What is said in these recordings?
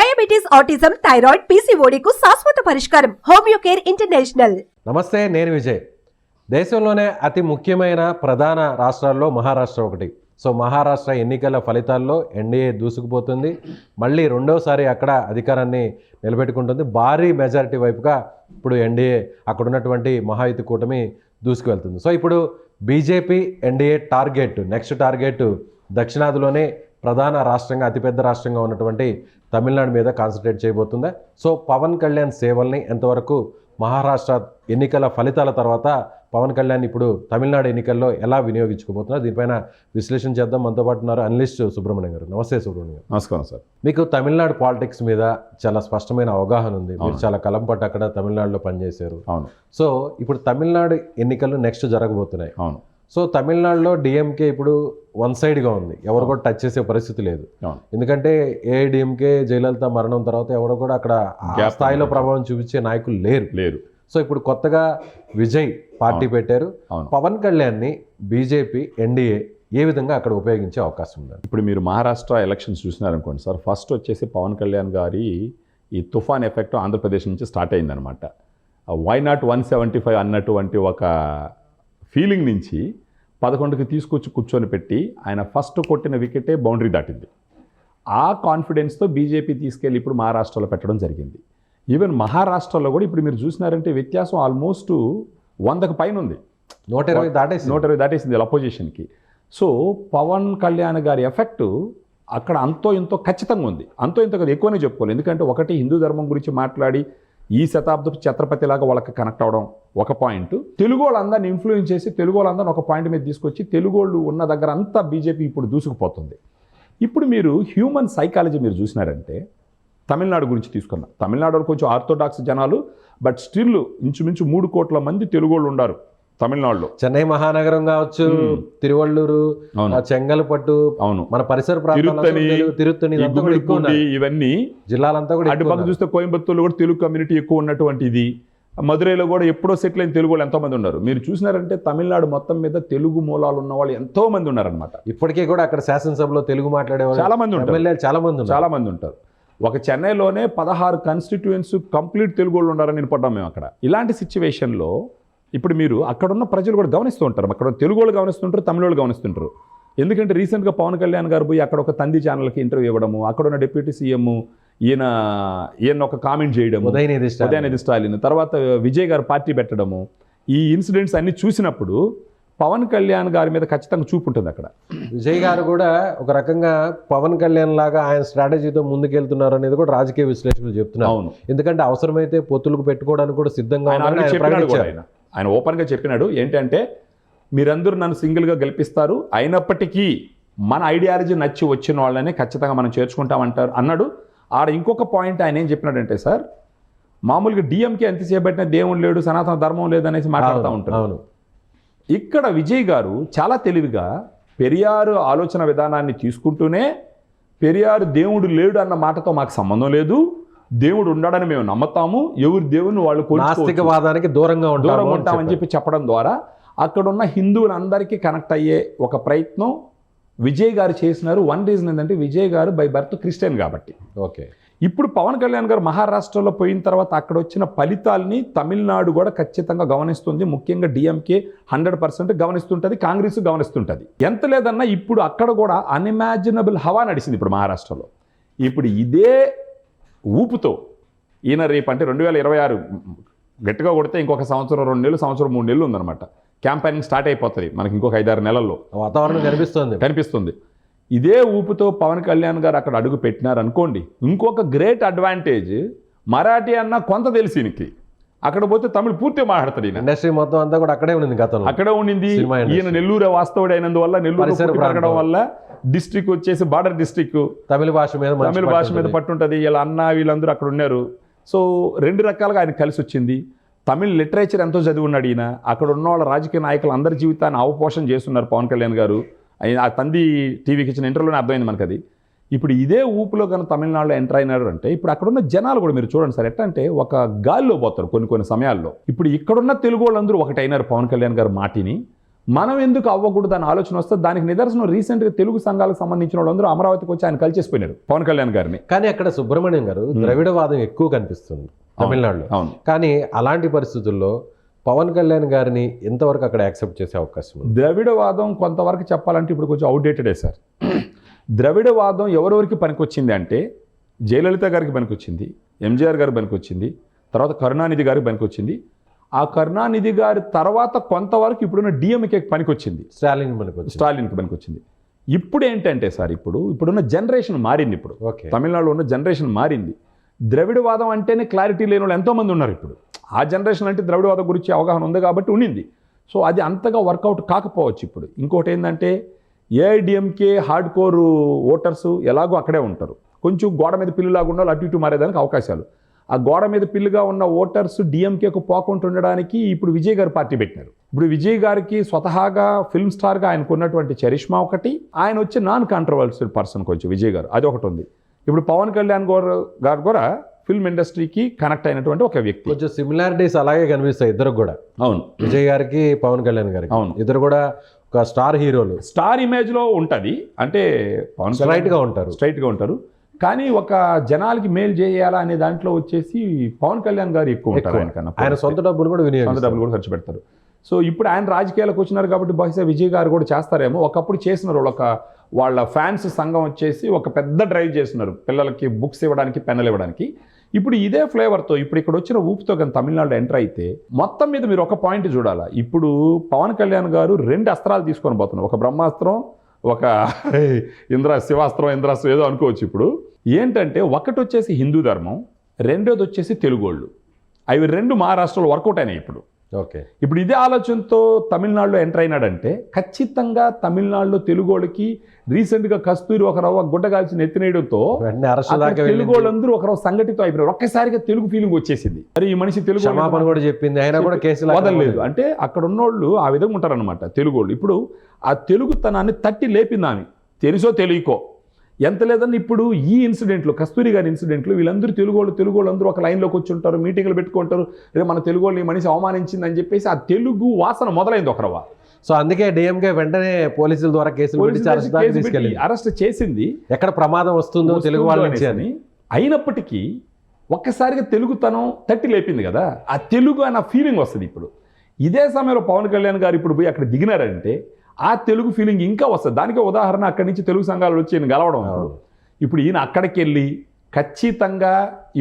Diabetes, autism, thyroid, పీసీఓడీకు శాశ్వత పరిష్కారం. Homeo care international. నమస్తే, నేను విజయ్. దేశంలోనే అతి ముఖ్యమైన ప్రధాన రాష్ట్రాల్లో మహారాష్ట్ర ఒకటి. సో మహారాష్ట్ర ఎన్నికల ఫలితాల్లో ఎన్డీఏ దూసుకుపోతుంది. మళ్ళీ రెండోసారి అక్కడ అధికారాన్ని నిలబెట్టుకుంటుంది. భారీ మెజారిటీ వైపుగా ఇప్పుడు ఎన్డీఏ అక్కడ ఉన్నటువంటి మహాయుతి కూటమి దూసుకువెళ్తుంది. సో ఇప్పుడు బీజేపీ ఎన్డీఏ నెక్స్ట్ టార్గెట్ దక్షిణాదిలోనే ప్రధాన రాష్ట్రంగా, అతిపెద్ద రాష్ట్రంగా ఉన్నటువంటి తమిళనాడు మీద కాన్సన్ట్రేట్ చేయబోతుందా? సో పవన్ కళ్యాణ్ సేవల్ని ఎంతవరకు మహారాష్ట్ర ఎన్నికల ఫలితాల తర్వాత పవన్ కళ్యాణ్ ఇప్పుడు తమిళనాడు ఎన్నికల్లో ఎలా వినియోగించుకోబోతున్నారు, దీనిపైన విశ్లేషణ చేద్దాం. మనతో పాటు ఉన్నారు అనలిస్ట్ సుబ్రహ్మణ్యం గారు. నమస్తే సుబ్రహ్మణ్యం గారు. నమస్కారం సార్. మీకు తమిళనాడు పాలిటిక్స్ మీద చాలా స్పష్టమైన అవగాహన ఉంది. మీరు చాలా కాలం పాటు అక్కడ తమిళనాడులో పనిచేశారు. అవును. సో ఇప్పుడు తమిళనాడు ఎన్నికలు నెక్స్ట్ జరగబోతున్నాయి. అవును. సో తమిళనాడులో డిఎంకే ఇప్పుడు వన్ సైడ్గా ఉంది. ఎవరు కూడా టచ్ చేసే పరిస్థితి లేదు. ఎందుకంటే ఏఐడిఎంకే జయలలిత మరణం తర్వాత ఎవరు కూడా అక్కడ ఆ స్థాయిలో ప్రభావం చూపించే నాయకులు లేరు. సో ఇప్పుడు కొత్తగా విజయ్ పార్టీ పెట్టారు. పవన్ కళ్యాణ్ని బీజేపీ ఎన్డీఏ ఏ విధంగా అక్కడ ఉపయోగించే అవకాశం ఉంది? ఇప్పుడు మీరు మహారాష్ట్ర ఎలక్షన్స్ చూసినారనుకోండి సార్, ఫస్ట్ వచ్చేసి పవన్ కళ్యాణ్ గారి ఈ తుఫాన్ ఎఫెక్ట్ ఆంధ్రప్రదేశ్ నుంచి స్టార్ట్ అయిందనమాట. వై నాట్ 175 అన్నటువంటి ఒక ఫీలింగ్ నుంచి 11కి తీసుకొచ్చి కూర్చొని పెట్టి ఆయన ఫస్ట్ కొట్టిన వికెటే బౌండరీ దాటింది. ఆ కాన్ఫిడెన్స్తో బీజేపీ తీసుకెళ్ళి ఇప్పుడు మహారాష్ట్రలో పెట్టడం జరిగింది. ఈవెన్ మహారాష్ట్రలో కూడా ఇప్పుడు మీరు చూసినారంటే వ్యత్యాసం ఆల్మోస్ట్ 100కి పైన ఉంది. 120 దాటేసింది అపోజిషన్కి. సో పవన్ కళ్యాణ్ గారి ఎఫెక్టు అక్కడ అంతో ఇంతో ఖచ్చితంగా ఉంది. అంతో ఇంతో కదా, ఎక్కువనే చెప్పుకోవాలి. ఎందుకంటే ఒకటి హిందూ ధర్మం గురించి మాట్లాడి ఈ శతాబ్దపు ఛత్రపతిలాగా వాళ్ళకి కనెక్ట్ అవ్వడం ఒక పాయింట్. తెలుగు వాళ్ళందరినీ ఇన్ఫ్లుయెన్స్ చేసి తెలుగు వాళ్ళందరినీ ఒక పాయింట్ మీద తీసుకొచ్చి తెలుగు వాళ్ళు ఉన్న దగ్గర అంతా బీజేపీ ఇప్పుడు దూసుకుపోతుంది. ఇప్పుడు మీరు హ్యూమన్ సైకాలజీ మీరు చూసినారంటే తమిళనాడు గురించి తీసుకున్నా. తమిళనాడులో కొంచెం ఆర్థోడాక్స్ జనాలు, బట్ స్టిల్ ఇంచుమించు 3 కోట్ల మంది తెలుగు వాళ్ళు ఉన్నారు తమిళనాడులో. చెన్నై మహానగరం కావచ్చు, తిరువళ్ళూరు, చెంగల్పట్టు, అవును, మన పరిసర తిరుత్తని, ఇవన్నీ జిల్లాలంతా కూడా అటు పక్క చూస్తే కోయంబత్తూరులో కూడా తెలుగు కమ్యూనిటీ ఎక్కువ ఉన్నటువంటి ఇది. మదురైలో కూడా ఎప్పుడో సెటిల్ అయిన తెలుగు వాళ్ళు ఎంతోమంది ఉన్నారు. మీరు చూసినారంటే తమిళనాడు మొత్తం మీద తెలుగు మూలాలు ఉన్న వాళ్ళు ఎంతో మంది ఉన్నారనమాట. ఇప్పటికీ కూడా అక్కడ శాసనసభలో తెలుగు మాట్లాడే చాలా మంది ఉంటారు. చాలా మంది ఉంటారు. ఒక చెన్నైలోనే 16 కాన్స్టిట్యూయెన్స్ కంప్లీట్ తెలుగు వాళ్ళు ఉన్నారని వినపడ్డాం మేము అక్కడ. ఇలాంటి సిచ్యువేషన్లో ఇప్పుడు మీరు అక్కడున్న ప్రజలు కూడా గమనిస్తూ ఉంటారు. అక్కడ తెలుగు వాళ్ళు గమనిస్తుంటారు, తమిళ వాళ్ళు గమనిస్తుంటారు. ఎందుకంటే రీసెంట్గా పవన్ కళ్యాణ్ గారు పోయి అక్కడ ఒక తంది ఛానల్కి ఇంటర్వ్యూ ఇవ్వడము, అక్కడున్న డిప్యూటీ సీఎం ఈయన ఒక కామెంట్ చేయడము, ఉదయనిధి స్టాలిన్, తర్వాత విజయ్ గారు పార్టీ పెట్టడము, ఈ ఇన్సిడెంట్స్ అన్ని చూసినప్పుడు పవన్ కళ్యాణ్ గారి మీద ఖచ్చితంగా చూపు ఉంటుంది అక్కడ. విజయ్ గారు కూడా ఒక రకంగా పవన్ కళ్యాణ్ లాగా ఆయన స్ట్రాటజీతో ముందుకెళ్తున్నారు అనేది కూడా రాజకీయ విశ్లేషకులు చెప్తున్నారు. అవును. ఎందుకంటే అవసరమైతే పొత్తులకు పెట్టుకోవడానికి కూడా సిద్ధంగా ఆయన ఓపెన్గా చెప్పినాడు. ఏంటంటే మీరందరూ నన్ను సింగిల్గా గెలిపిస్తారు, అయినప్పటికీ మన ఐడియాలజీ నచ్చి వచ్చిన వాళ్ళనే ఖచ్చితంగా మనం చేర్చుకుంటామంటారు అన్నాడు. ఆడ ఇంకొక పాయింట్ ఆయన ఏం చెప్పినాడంటే, సార్ మామూలుగా డిఎంకే ఎంతసేపు పెట్టినా దేవుడు లేడు, సనాతన ధర్మం లేదనేసి మాట్లాడుతూ ఉంటారు. ఇక్కడ విజయ్ గారు చాలా తెలివిగా పెరియారు ఆలోచన విధానాన్ని తీసుకుంటూనే, పెరియారు దేవుడు లేడు అన్న మాటతో మాకు సంబంధం లేదు, దేవుడు ఉన్నాడని మేము నమ్ముతాము, ఎవరి దేవుని వాళ్ళు నాస్తికవాదానికి దూరంగా ఉంటామని చెప్పి చెప్పడం ద్వారా అక్కడున్న హిందువులందరికీ కనెక్ట్ అయ్యే ఒక ప్రయత్నం విజయ్ గారు చేసినారు. వన్ రీజన్ ఏంటంటే విజయ్ గారు బై బర్త్ క్రిస్టియన్ కాబట్టి. ఓకే. ఇప్పుడు పవన్ కళ్యాణ్ గారు మహారాష్ట్రలో పోయిన తర్వాత అక్కడ వచ్చిన ఫలితాలని తమిళనాడు కూడా ఖచ్చితంగా గమనిస్తుంది. ముఖ్యంగా డిఎంకే 100% గమనిస్తుంటుంది, కాంగ్రెస్ గమనిస్తుంటుంది. ఎంత లేదన్నా ఇప్పుడు అక్కడ కూడా అన్ఇమాజినబుల్ హవా నడిచింది ఇప్పుడు మహారాష్ట్రలో. ఇప్పుడు ఇదే ఊపుతో ఈయన రేపు అంటే 2026 గట్టిగా కొడితే ఇంకొక సంవత్సరం 2 నెలలు, సంవత్సరం 3 నెలలు ఉందన్నమాట. క్యాంపెయినింగ్ స్టార్ట్ అయిపోతుంది మనకి ఇంకొక 5-6 నెలల్లో. వాతావరణం కనిపిస్తుంది. ఇదే ఊపుతో పవన్ కళ్యాణ్ గారు అక్కడ అడుగు పెట్టినారనుకోండి, ఇంకొక గ్రేట్ అడ్వాంటేజ్, మరాఠీ అన్న కొంత తెలిసి ఈయనకి అక్కడ పోతే తమిళ పూర్తిగా మాట్లాడతాడు. ఇండస్ట్రీ మొత్తం అంతా కూడా అక్కడే ఉండింది, గతంలో అక్కడే ఉండింది. ఈయన నెల్లూరు వాస్తవుడు అయినందువల్ల, నెల్లూరు పెరగడం వల్ల డిస్ట్రిక్ట్ వచ్చేసి బార్డర్ డిస్ట్రిక్ట్, తమిళ భాష మీద పట్టుంటుంది. వీళ్ళ అన్న వీళ్ళందరూ అక్కడ ఉన్నారు. సో 2 రకాలుగా ఆయన కలిసి వచ్చింది. తమిళ్ లిటరేచర్ ఎంతో చదివి ఉన్నాడు ఈయన. అక్కడ ఉన్న వాళ్ళ రాజకీయ నాయకులు అందరి జీవితాన్ని అవపోషణ చేస్తున్నారు పవన్ కళ్యాణ్ గారు. ఆ తంది టీవీకి ఇచ్చిన ఇంటర్వ్యూలోనే అర్థమైంది మనకు అది. ఇప్పుడు ఇదే ఊపులో కనుక తమిళనాడులో ఎంటర్ అయినారు అంటే ఇప్పుడు అక్కడున్న జనాలు కూడా మీరు చూడండి సార్, ఎట్లా అంటే ఒక గాల్లో పోతారు కొన్ని సమయాల్లో. ఇప్పుడు ఇక్కడున్న తెలుగు వాళ్ళందరూ ఒకటైనారు పవన్ కళ్యాణ్ గారు మాటిని. మనం ఎందుకు అవ్వకూడదు అని ఆలోచన వస్తే దానికి నిదర్శనం రీసెంట్గా తెలుగు సంఘాలకు సంబంధించిన వాళ్ళందరూ అమరావతికి వచ్చి ఆయన కలిసేసిపోయినారు పవన్ కళ్యాణ్ గారిని. కానీ అక్కడ సుబ్రహ్మణ్యం గారు ద్రవిడవాదం ఎక్కువ కనిపిస్తుంది తమిళనాడులో. అవును. కానీ అలాంటి పరిస్థితుల్లో పవన్ కళ్యాణ్ గారిని ఎంతవరకు అక్కడ యాక్సెప్ట్ చేసే అవకాశం ఉంది? ద్రవిడవాదం కొంతవరకు చెప్పాలంటే ఇప్పుడు కొంచెం అవుట్డేటెడే సార్. ద్రవిడవాదం ఎవరెవరికి పనికొచ్చింది అంటే జయలలిత గారికి పనికొచ్చింది, ఎంజీఆర్ గారికి పనికొచ్చింది, తర్వాత కరుణానిధి గారికి పనికొచ్చింది. ఆ కరుణానిధి గారి తర్వాత కొంతవరకు ఇప్పుడున్న డిఎంకేకి పనికొచ్చింది, స్టాలిన్కి పనికొచ్చింది. ఇప్పుడు ఏంటంటే సార్ ఇప్పుడున్న జనరేషన్ మారింది. ఇప్పుడు తమిళనాడులో ఉన్న జనరేషన్ మారింది. ద్రవిడవాదం అంటేనే క్లారిటీ లేని వాళ్ళు ఎంతోమంది ఉన్నారు ఇప్పుడు. ఆ జనరేషన్ అంటే ద్రవిడవాదం గురించి అవగాహన ఉంది కాబట్టి ఉండింది. సో అది అంతగా వర్కౌట్ కాకపోవచ్చు ఇప్పుడు. ఇంకోటి ఏంటంటే ఏఐడిఎంకే హార్డ్ కోర్ ఓటర్స్ ఎలాగో అక్కడే ఉంటారు. కొంచెం గోడ మీద పిల్లులాగా ఉండాలి, అటు ఇటు మారేదానికి అవకాశాలు. ఆ గోడ మీద పిల్లుగా ఉన్న ఓటర్స్ డిఎంకేకు పోకుండా ఉండడానికి ఇప్పుడు విజయ్ గారు పార్టీ పెట్టినారు. ఇప్పుడు విజయ్ గారికి స్వతహాగా ఫిల్మ్ స్టార్గా ఆయనకు ఉన్నటువంటి చరిష్మా ఒకటి, ఆయన వచ్చి నాన్ కాంట్రవర్షియల్ పర్సన్ కొంచెం విజయ్ గారు, అది ఒకటి ఉంది. ఇప్పుడు పవన్ కళ్యాణ్ గారు కూడా ఫిల్మ్ ఇండస్ట్రీకి కనెక్ట్ అయినటువంటి ఒక వ్యక్తి. కొంచెం సిమిలారిటీస్ అలాగే కనిపిస్తాయి ఇద్దరు కూడా. అవును, విజయ్ గారికి పవన్ కళ్యాణ్ గారికి. అవును, ఇద్దరు కూడా ఒక స్టార్ హీరోలు, స్టార్ ఇమేజ్లో ఉంటుంది. అంటే పవన్ స్ట్రైట్గా ఉంటారు కానీ ఒక జనాలకి మేలు చేయాలా అనే దాంట్లో వచ్చేసి పవన్ కళ్యాణ్ గారు ఎక్కువ ఉంటారు. ఆయన సొంత డబ్బులు కూడా ఖర్చు పెడతారు. సో ఇప్పుడు ఆయన రాజకీయాలకు వచ్చినారు కాబట్టి బహుశా విజయ్ గారు కూడా చేస్తారేమో. ఒకప్పుడు చేసినారు, వాళ్ళ ఫ్యాన్స్ సంఘం వచ్చేసి ఒక పెద్ద డ్రైవ్ చేస్తున్నారు పిల్లలకి బుక్స్ ఇవ్వడానికి, పెన్నులు ఇవ్వడానికి. ఇప్పుడు ఇదే ఫ్లేవర్తో ఇప్పుడు ఇక్కడ వచ్చిన ఊపుతో కానీ తమిళనాడులో ఎంటర్ అయితే మొత్తం మీద మీరు ఒక పాయింట్ చూడాలా. ఇప్పుడు పవన్ కళ్యాణ్ గారు 2 అస్త్రాలు తీసుకొని పోతున్నారు. ఒక బ్రహ్మాస్త్రం, ఒక శివాస్త్రం, ఇంద్రాస్త్రం ఏదో అనుకోవచ్చు. ఇప్పుడు ఏంటంటే ఒకటి వచ్చేసి హిందూ ధర్మం, రెండోది వచ్చేసి తెలుగోళ్ళు. అవి 2 మహారాష్ట్రలో వర్కౌట్ అయినాయి ఇప్పుడు. ఇప్పుడు ఇదే ఆలోచనతో తమిళనాడులో ఎంటర్ అయినాడంటే ఖచ్చితంగా తమిళనాడులో తెలుగోళ్ళకి రీసెంట్గా కస్తూరి ఒక రవ్వ గుడ్డగాల్చిన ఎత్తినేయడంతో తెలుగోళ్ళందరూ ఒక రవ్వ సంఘటితం అయిపోయినారు. ఒక్కసారిగా తెలుగు ఫీలింగ్ వచ్చేసింది. మరి ఈ మనిషి తెలుగు కూడా చెప్పింది, అయినా కూడా కేసులు వదలలేదు. అంటే అక్కడ ఉన్నోళ్ళు ఆ విధంగా ఉంటారనమాట తెలుగోళ్ళు. ఇప్పుడు ఆ తెలుగుతనాన్ని తట్టి లేపింది ఆమె, తెలుసో తెలియకో. ఎంత లేదని ఇప్పుడు ఈ ఇన్సిడెంట్లు, కస్తూరి గారి ఇన్సిడెంట్లు, వీళ్ళందరూ తెలుగోళ్ళు అందరూ ఒక లైన్లోకి వచ్చి ఉంటారు, మీటింగ్లు పెట్టుకుంటారు. రేపు మన తెలుగోళ్ళు ఈ మనిషి అవమానించింది అని చెప్పేసి ఆ తెలుగు వాసన మొదలైంది ఒకరవ. సో అందుకే డిఎంకే వెంటనే పోలీసుల ద్వారా అరెస్ట్ చేసింది. ఎక్కడ ప్రమాదం వస్తుందో తెలుగు వాళ్ళ నుంచి అని. అయినప్పటికీ ఒక్కసారిగా తెలుగుతనం తట్టి లేపింది కదా, ఆ తెలుగు అన్న ఫీలింగ్ వస్తుంది. ఇప్పుడు ఇదే సమయంలో పవన్ కళ్యాణ్ గారు ఇప్పుడు పోయి అక్కడ దిగినారంటే ఆ తెలుగు ఫీలింగ్ ఇంకా వస్తుంది. దానికే ఉదాహరణ అక్కడి నుంచి తెలుగు సంఘాలు వచ్చి ఈయన గెలవడం. ఇప్పుడు ఈయన అక్కడికి వెళ్ళి ఖచ్చితంగా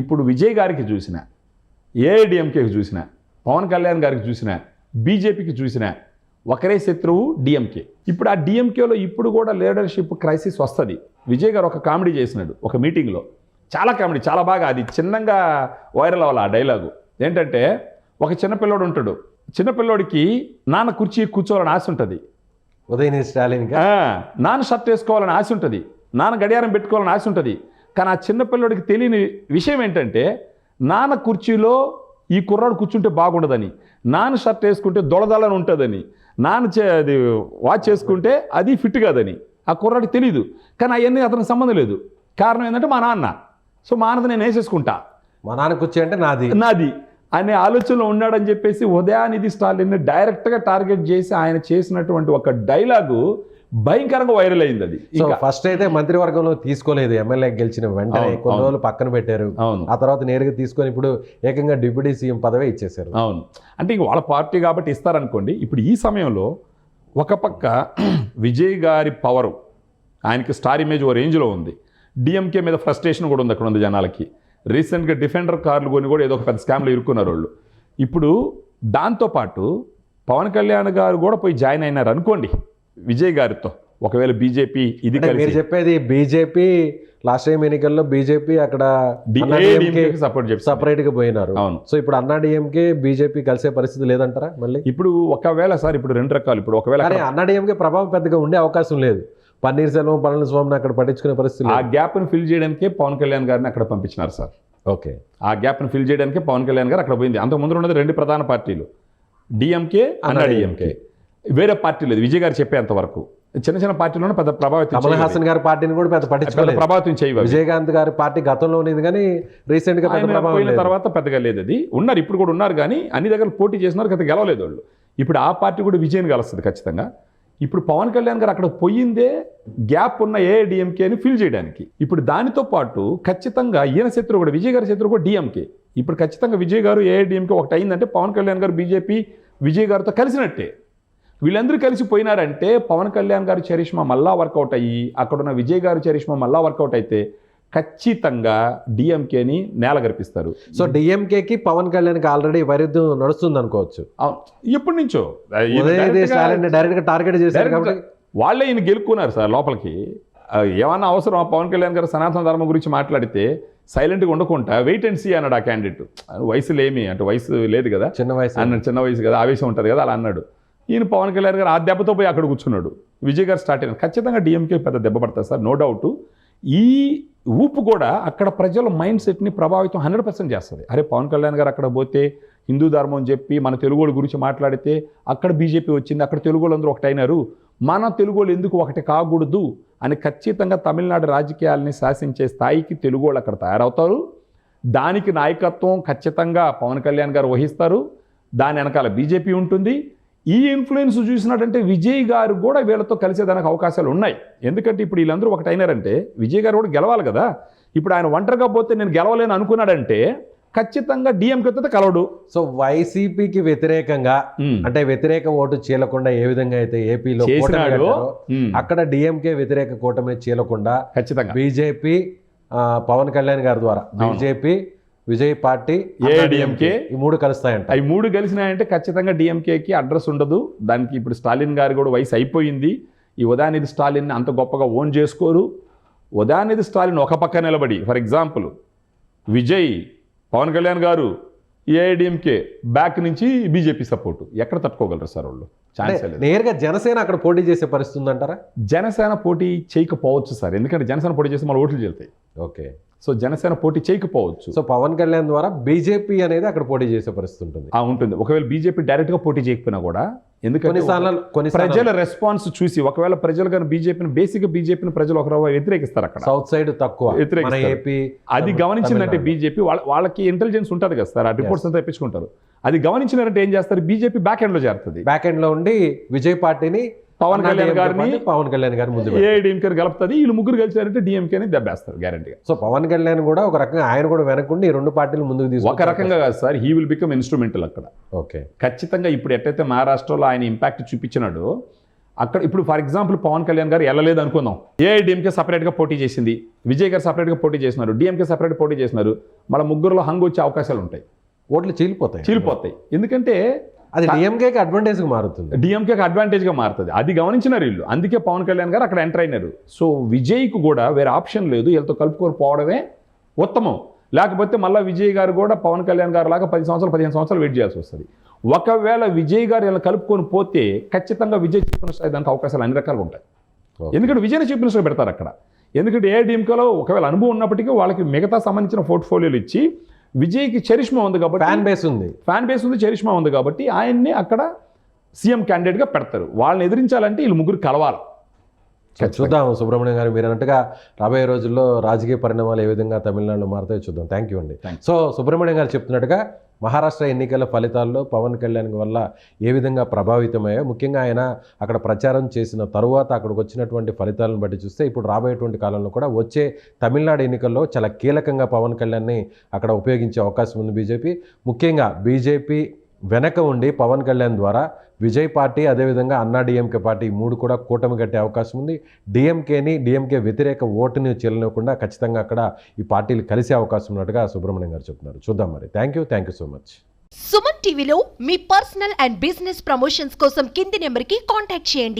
ఇప్పుడు విజయ్ గారికి చూసిన, ఏఐడిఎంకేకి చూసిన, పవన్ కళ్యాణ్ గారికి చూసిన, బీజేపీకి చూసిన ఒకరే శత్రువు డిఎంకే. ఇప్పుడు ఆ డిఎంకేలో ఇప్పుడు కూడా లీడర్షిప్ క్రైసిస్ వస్తుంది. విజయ్ గారు ఒక కామెడీ చేసినాడు ఒక మీటింగ్లో, చాలా కామెడీ, చాలా బాగా. అది చిన్నగా వైరల్ అవ్వాలి ఆ డైలాగు. ఏంటంటే ఒక చిన్నపిల్లోడు ఉంటాడు, చిన్నపిల్లోడికి నాన్న కుర్చీ కూర్చోవాలని ఆశ ఉంటుంది, ఉదయనిధి స్టాలిన్ నాన్న షర్ట్ వేసుకోవాలని ఆశ ఉంటుంది, నాన్న గడియారం పెట్టుకోవాలని ఆశ ఉంటుంది. కానీ ఆ చిన్నపిల్లడికి తెలియని విషయం ఏంటంటే నాన్న కుర్చీలో ఈ కుర్రాడు కూర్చుంటే బాగుండదని, నాన్న షర్ట్ వేసుకుంటే దొడదలని ఉంటుందని, అది వాచ్ చేసుకుంటే అది ఫిట్ కాదని ఆ కుర్రాడికి తెలియదు. కానీ అవన్నీ అతనికి సంబంధం లేదు. కారణం ఏంటంటే మా నాన్న, సో మా నాన్నది నేను వేసేసుకుంటా, మా నాన్న కుర్చీ అంటే నాది అనే ఆలోచనలో ఉన్నాడని చెప్పేసి ఉదయానిధి స్టాలిన్ని డైరెక్ట్గా టార్గెట్ చేసి ఆయన చేసినటువంటి ఒక డైలాగు భయంకరంగా వైరల్ అయింది. అది ఫస్ట్ అయితే మంత్రివర్గంలో తీసుకోలేదు, ఎమ్మెల్యే గెలిచిన వెంటనే కొన్ని రోజులు పక్కన పెట్టారు. ఆ తర్వాత నేరుగా తీసుకొని ఇప్పుడు ఏకంగా డిప్యూటీ సీఎం పదవి ఇచ్చేశారు. అవును, అంటే ఇంక వాళ్ళ పార్టీ కాబట్టి ఇస్తారనుకోండి. ఇప్పుడు ఈ సమయంలో ఒక పక్క విజయ్ గారి పవరు, ఆయనకి స్టార్ ఇమేజ్ ఓ రేంజ్లో ఉంది. డిఎంకే మీద ఫ్రస్ట్రేషన్ కూడా ఉంది అక్కడ ఉంది జనాలకి. రీసెంట్గా డిఫెండర్ కార్లు కొని కూడా ఏదో ఒక పెద్ద స్కామ్లో ఇరుక్కున్నారు వాళ్ళు. ఇప్పుడు దాంతోపాటు పవన్ కళ్యాణ్ గారు కూడా పోయి జాయిన్ అయినారు అనుకోండి విజయ్ గారితో. ఒకవేళ బీజేపీ ఇది మీరు చెప్పేది, బీజేపీ లాస్ట్ టైం ఎన్నికల్లో బీజేపీ అక్కడ సపరేట్ గా పోయినారు. అవును. సో ఇప్పుడు అన్నా డిఎంకే బీజేపీ కలిసే పరిస్థితి లేదంటారా మళ్ళీ? ఇప్పుడు ఒకవేళ సార్ ఇప్పుడు 2 రకాలు. ఇప్పుడు ఒకవేళ అన్నా డిఎంకే ప్రభావం పెద్దగా ఉండే అవకాశం లేదు. పన్నీర్ సెల్వం, పళనిస్వామిని అక్కడ పట్టించుకునే పరిస్థితి. ఆ గ్యాప్ను ఫిల్ చేయడానికే పవన్ కళ్యాణ్ గారిని అక్కడ పంపించినారు సార్. ఓకే, ఆ గ్యాప్ను ఫిల్ చేయడానికే పవన్ కళ్యాణ్ గారు అక్కడ పోయింది. అంతకుముందు ఉన్నది 2 ప్రధాన పార్టీలు, డిఎంకే, అన్నా డిఎంకే. వేరే పార్టీ లేదు విజయ్ గారు చెప్పేంత వరకు. చిన్న చిన్న పార్టీలోనే పెద్ద ప్రభావితం. కమల్ హాసన్ గారి పార్టీని కూడా పెద్ద పట్టించుకోలేదు, ప్రభావితం చేయవు. విజయకాంత్ గారి పార్టీ గతంలో ఉన్నది కానీ రీసెంట్ గా పోయిన తర్వాత పెద్దగా లేదు. అది ఉన్నారు, ఇప్పుడు కూడా ఉన్నారు కానీ అన్ని దగ్గర పోటీ చేసినారు కదా, గెలవలేదు వాళ్ళు. ఇప్పుడు ఆ పార్టీ కూడా విజయ్ కలుస్తుంది ఖచ్చితంగా. ఇప్పుడు పవన్ కళ్యాణ్ గారు అక్కడ పోయిందే గ్యాప్ ఉన్న ఏఐడిఎంకేని ఫిల్ చేయడానికి. ఇప్పుడు దానితో పాటు ఖచ్చితంగా ఈయన శత్రువు కూడా, విజయ్ గారి శత్రువు కూడా డిఎంకే. ఇప్పుడు ఖచ్చితంగా విజయ్ గారు ఏఐడిఎంకే ఒకటి అయిందంటే పవన్ కళ్యాణ్ గారు బీజేపీ విజయ్ గారితో కలిసినట్టే. వీళ్ళందరూ కలిసి పోయినారంటే పవన్ కళ్యాణ్ గారి చరిష్మా మళ్ళా వర్కౌట్ అయ్యి అక్కడున్న విజయ్ గారి చరిష్మా మళ్ళా వర్కౌట్ అయితే ఖచ్చితంగా డిఎంకేని నేల గర్పిస్తారు. సో డిఎంకేకి పవన్ కళ్యాణ్కి ఆల్రెడీ వైరుధ్యం నడుస్తుంది అనుకోవచ్చు. ఎప్పటి నుంచో డైరెక్ట్ గా టార్గెట్ చేశారు కాబట్టి వాళ్ళే ఈయన గెలుక్కున్నారు సార్ లోపలికి. ఏమన్నా అవసరం పవన్ కళ్యాణ్ గారు సనాతన ధర్మం గురించి మాట్లాడితే సైలెంట్గా ఉండకుండా వెయిట్ అండ్ సీ అన్నాడు ఆ క్యాండిడేట్. వయసులో ఏమి అంటే వయసు లేదు కదా, చిన్న వయసు అన్నాడు, చిన్న వయసు కదా, ఆవేశం ఉంటుంది కదా, అలా అన్నాడు. ఈయన పవన్ కళ్యాణ్ గారు ఆ దెబ్బతో పోయి అక్కడ కూర్చున్నాడు. విజయ్ గారు స్టార్ట్ అయినారు. ఖచ్చితంగా డిఎంకే పెద్ద దెబ్బ పడుతుంది సార్, నో డౌట్. ఈ ఊపు కూడా అక్కడ ప్రజల మైండ్ సెట్ని ప్రభావితం 100% చేస్తుంది. అరే పవన్ కళ్యాణ్ గారు అక్కడ పోతే హిందూ ధర్మం అని చెప్పి మన తెలుగోళ్ళ గురించి మాట్లాడితే అక్కడ బీజేపీ వచ్చింది, అక్కడ తెలుగోళ్ళు అందరూ ఒకటైనారు, మన తెలుగోళ్ళు ఎందుకు ఒకటి కాకూడదు అని ఖచ్చితంగా తమిళనాడు రాజకీయాలని శాసించే స్థాయికి తెలుగోళ్ళు అక్కడ తయారవుతారు. దానికి నాయకత్వం ఖచ్చితంగా పవన్ కళ్యాణ్ గారు వహిస్తారు. దాని వెనకాల బీజేపీ ఉంటుంది. ఈ ఇన్ఫ్లుయెన్స్ చూసినట్టంటే విజయ్ గారు కూడా వీళ్ళతో కలిసేదానికి అవకాశాలు ఉన్నాయి. ఎందుకంటే ఇప్పుడు వీళ్ళందరూ ఒకటైనారంటే విజయ్ గారు కూడా గెలవాలి కదా. ఇప్పుడు ఆయన ఒంటరిగా పోతే నేను గెలవలేను అనుకున్నాడంటే ఖచ్చితంగా డిఎంకేతో కలవడు. సో వైసీపీకి వ్యతిరేకంగా అంటే వ్యతిరేక ఓటు చీలకుండా ఏ విధంగా అయితే ఏపీలో అక్కడ డిఎంకే వ్యతిరేక కూటమి చీలకుండా ఖచ్చితంగా బీజేపీ పవన్ కళ్యాణ్ గారి ద్వారా బీజేపీ విజయ్ పార్టీ ఏఐడిఎంకే ఈ మూడు కలుస్తాయంట. అవి మూడు కలిసినాయంటే ఖచ్చితంగా డిఎంకేకి అడ్రస్ ఉండదు. దానికి ఇప్పుడు స్టాలిన్ గారు కూడా వయసు అయిపోయింది. ఈ ఉదయనిధి స్టాలిన్ అంత గొప్పగా ఓన్ చేసుకోరు. ఉదయనిధి స్టాలిన్ ఒక పక్క నిలబడి ఫర్ ఎగ్జాంపుల్ విజయ్ పవన్ కళ్యాణ్ గారు ఏఐడిఎంకే బ్యాక్ నుంచి బీజేపీ సపోర్టు ఎక్కడ తట్టుకోగలరు సార్ వాళ్ళు? ఛాన్స్ లేదు. నేరుగా జనసేన అక్కడ పోటీ చేసే పరిస్థితి ఉందంటారా? జనసేన పోటీ చేయకపోవచ్చు సార్, ఎందుకంటే జనసేన పోటీ చేస్తే మన ఓట్లు చెల్తాయి. ఓకే, సో జనసేన పోటీ చేయకపోవచ్చు. సో పవన్ కళ్యాణ్ ద్వారా బీజేపీ అనేది అక్కడ పోటీ చేసే పరిస్థితి ఉంటుంది. ఉంటుంది. ఒకవేళ బీజేపీ డైరెక్ట్గా పోటీ చేయకపోయినా కూడా, ఎందుకంటే కొన్ని ప్రజల రెస్పాన్స్ చూసి ఒకవేళ ప్రజలు కానీ బీజేపీని ప్రజలు ఒక వ్యతిరేకిస్తారు. అక్కడ సౌత్ సైడ్ తక్కువ ఏపీ అది గమనించిందంటే బీజేపీ వాళ్ళకి ఇంటెలిజెన్స్ ఉంటుంది కదా సార్, ఆ రిపోర్ట్స్ అంతా తెప్పించుకుంటారు. అది గమనించినారంటే ఏం చేస్తారు, బీజేపీ బ్యాక్ ఎండ్ లో చేరుతుంది. బ్యాక్ ఎండ్ లో ఉండి విజయ్ పార్టీని పవన్ కళ్యాణ్ గారి ముందు ఏఐడిఎంకే కలుపుతుంది. వీళ్ళు ముగ్గురు కలిసారంటే డిఎంకేని దెబ్బేస్తారు గ్యారంటీగా. సో పవన్ కళ్యాణ్ కూడా ఒక రకంగా ఆయన కూడా వెనకుండి ఈ రెండు పార్టీలు ముందుకు తీసుకు ఒక రకంగా కాదు sir, he will become instrumental అక్కడ. ఓకే, ఖచ్చితంగా ఇప్పుడు ఎట్టయితే మహారాష్ట్రలో ఆయన ఇంపాక్ట్ చూపించినాడో అక్కడ ఇప్పుడు ఫర్ ఎగ్జాంపుల్ పవన్ కళ్యాణ్ గారు వెళ్ళలేదు అనుకుందాం, ఏఐడిఎంకే సపరేట్గా పోటీ చేసింది, విజయ్ గారు సపరేట్గా పోటీ చేసినారు, డిఎంకే సపరేట్ పోటీ చేసినారు, మన ముగ్గురులో హంగ్ వచ్చే అవకాశాలు ఉంటాయి. ఓట్లు చీలిపోతాయి. ఎందుకంటే అది డిఎంకేకి అడ్వాంటేజ్గా మారుతుంది. డిఎంకేకి అడ్వాంటేజ్గా మారుతుంది. అది గమనించినారు వీళ్ళు. అందుకే పవన్ కళ్యాణ్ గారు అక్కడ ఎంటర్ అయినారు. సో విజయ్కు కూడా వేరే ఆప్షన్ లేదు, వీళ్ళతో కలుపుకొని పోవడమే ఉత్తమం. లేకపోతే మళ్ళీ విజయ్ గారు కూడా పవన్ కళ్యాణ్ గారు లాగా 15 సంవత్సరాలు వెయిట్ చేయాల్సి వస్తుంది. ఒకవేళ విజయ్ గారు ఇలా కలుపుకొని పోతే ఖచ్చితంగా విజయ్ చీఫ్ మినిస్టర్ దానికి అవకాశాలు అన్ని రకాలుగా ఉంటాయి. ఎందుకంటే విజయ్ని చీఫ్ మినిస్టర్ పెడతారు అక్కడ. ఎందుకంటే ఏఐడిఎంకేలో ఒకవేళ అనుభవం ఉన్నప్పటికీ వాళ్ళకి మిగతా సంబంధించిన పోర్ట్ఫోలియోలు ఇచ్చి విజయ్కి చరిష్మా ఉంది కాబట్టి, ఫ్యాన్ బేస్ ఉంది, చరిష్మా ఉంది కాబట్టి ఆయన్ని అక్కడ సీఎం క్యాండిడేట్గా పెడతారు. వాళ్ళని ఎదిరించాలంటే వీళ్ళు ముగ్గురు కలవాలి. చూద్దాం సుబ్రహ్మణ్యం గారు, మీరు అన్నట్టుగా రాబోయే రోజుల్లో రాజకీయ పరిణామాలు ఏ విధంగా తమిళనాడులో మారుతాయో చూద్దాం. థ్యాంక్ యూ అండి. సో సుబ్రహ్మణ్యం గారు చెప్తున్నట్టుగా మహారాష్ట్ర ఎన్నికల ఫలితాల్లో పవన్ కళ్యాణ్ వల్ల ఏ విధంగా ప్రభావితమయ్యాయో, ముఖ్యంగా ఆయన అక్కడ ప్రచారం చేసిన తరువాత అక్కడికి వచ్చినటువంటి ఫలితాలను బట్టి చూస్తే ఇప్పుడు రాబోయేటువంటి కాలంలో కూడా వచ్చే తమిళనాడు ఎన్నికల్లో చాలా కీలకంగా పవన్ కళ్యాణ్ని అక్కడ ఉపయోగించే అవకాశం ఉంది బీజేపీ. ముఖ్యంగా బీజేపీ వెనక ఉండి పవన్ కళ్యాణ్ ద్వారా విజయ్ పార్టీ, అదేవిధంగా అన్నా డిఎంకే పార్టీ మూడు కూడా కూటమి కట్టే అవకాశం ఉంది. డిఎంకే వ్యతిరేక ఓటుని చెల్లనివ్వకుండా ఖచ్చితంగా అక్కడ ఈ పార్టీలు కలిసే అవకాశం ఉన్నట్టుగా సుబ్రహ్మణ్యం గారు చెప్తున్నారు. చూద్దాం మరి. Thank you so much. Suman టీవీలో మీ పర్సనల్ అండ్ బిజినెస్ ప్రమోషన్స్ కోసం కింది నెంబర్కి కాంటాక్ట్ చేయండి.